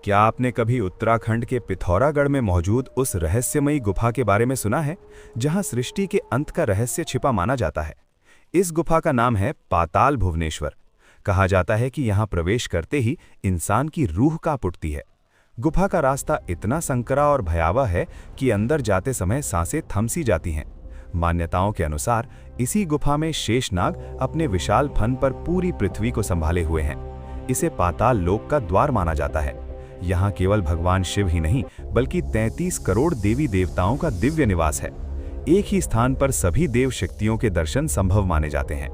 क्या आपने कभी उत्तराखंड के पिथौरागढ़ में मौजूद उस रहस्यमयी गुफा के बारे में सुना है, जहां सृष्टि के अंत का रहस्य छिपा माना जाता है? इस गुफा का नाम है पाताल भुवनेश्वर। कहा जाता है कि यहां प्रवेश करते ही इंसान की रूह कांप उठती है। गुफा का रास्ता इतना संकरा और भयावह है कि अंदर जाते समय सांसें थम सी जाती हैं। मान्यताओं के अनुसार इसी गुफा में शेषनाग अपने विशाल फन पर पूरी पृथ्वी को संभाले हुए हैं। इसे पाताल लोक का द्वार माना जाता है। यहाँ केवल भगवान शिव ही नहीं बल्कि 33 करोड़ देवी देवताओं का दिव्य निवास है। एक ही स्थान पर सभी देव शक्तियों के दर्शन संभव माने जाते हैं।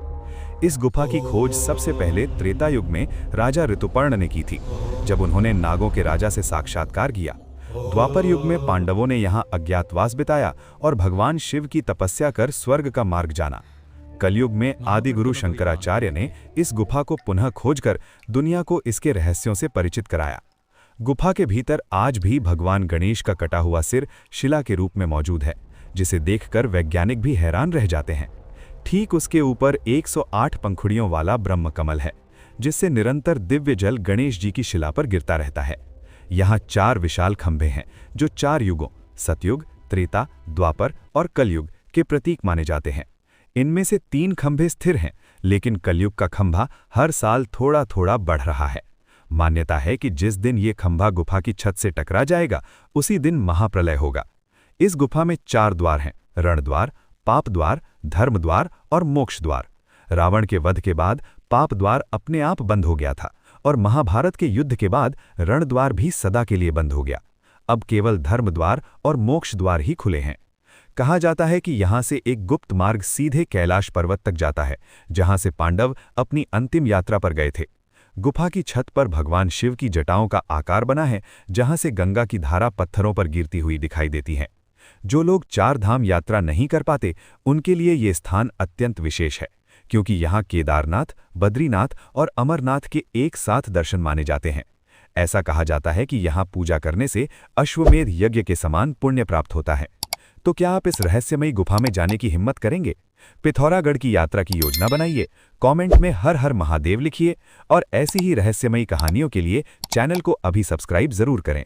इस गुफा की खोज सबसे पहले त्रेता युग में राजा ऋतुपर्ण ने की थी, जब उन्होंने नागों के राजा से साक्षात्कार किया। द्वापर युग में पांडवों ने यहाँ अज्ञातवास बिताया और भगवान शिव की तपस्या कर स्वर्ग का मार्ग जाना। कलयुग में आदि गुरु शंकराचार्य ने इस गुफा को पुनः खोजकर दुनिया को इसके रहस्यों से परिचित कराया। गुफा के भीतर आज भी भगवान गणेश का कटा हुआ सिर शिला के रूप में मौजूद है, जिसे देखकर वैज्ञानिक भी हैरान रह जाते हैं। ठीक उसके ऊपर 108 पंखुड़ियों वाला ब्रह्म कमल है, जिससे निरंतर दिव्य जल गणेश जी की शिला पर गिरता रहता है। यहाँ 4 विशाल खंभे हैं, जो 4 युगों सतयुग, त्रेता, द्वापर और कलयुग के प्रतीक माने जाते हैं। इनमें से 3 खंभे स्थिर हैं, लेकिन कलयुग का खंभा हर साल थोड़ा थोड़ा बढ़ रहा है। मान्यता है कि जिस दिन ये खंभा गुफा की छत से टकरा जाएगा, उसी दिन महाप्रलय होगा। इस गुफा में 4 द्वार हैं: रण द्वार, पाप द्वार, धर्म द्वार और मोक्ष द्वार। रावण के वध के बाद पाप द्वार अपने आप बंद हो गया था और महाभारत के युद्ध के बाद रण द्वार भी सदा के लिए बंद हो गया। अब केवल धर्म द्वार और मोक्ष द्वार ही खुले हैं। कहा जाता है कि यहाँ से एक गुप्त मार्ग सीधे कैलाश पर्वत तक जाता है, जहाँ से पांडव अपनी अंतिम यात्रा पर गए थे। गुफा की छत पर भगवान शिव की जटाओं का आकार बना है, जहां से गंगा की धारा पत्थरों पर गिरती हुई दिखाई देती है। जो लोग 4 धाम यात्रा नहीं कर पाते, उनके लिए ये स्थान अत्यंत विशेष है, क्योंकि यहाँ केदारनाथ, बद्रीनाथ और अमरनाथ के एक साथ दर्शन माने जाते हैं। ऐसा कहा जाता है कि यहाँ पूजा करने से अश्वमेध यज्ञ के समान पुण्य प्राप्त होता है। तो क्या आप इस रहस्यमयी गुफा में जाने की हिम्मत करेंगे? पिथौरागढ़ की यात्रा की योजना बनाइए, कमेंट में हर हर महादेव लिखिए और ऐसी ही रहस्यमयी कहानियों के लिए चैनल को अभी सब्सक्राइब जरूर करें।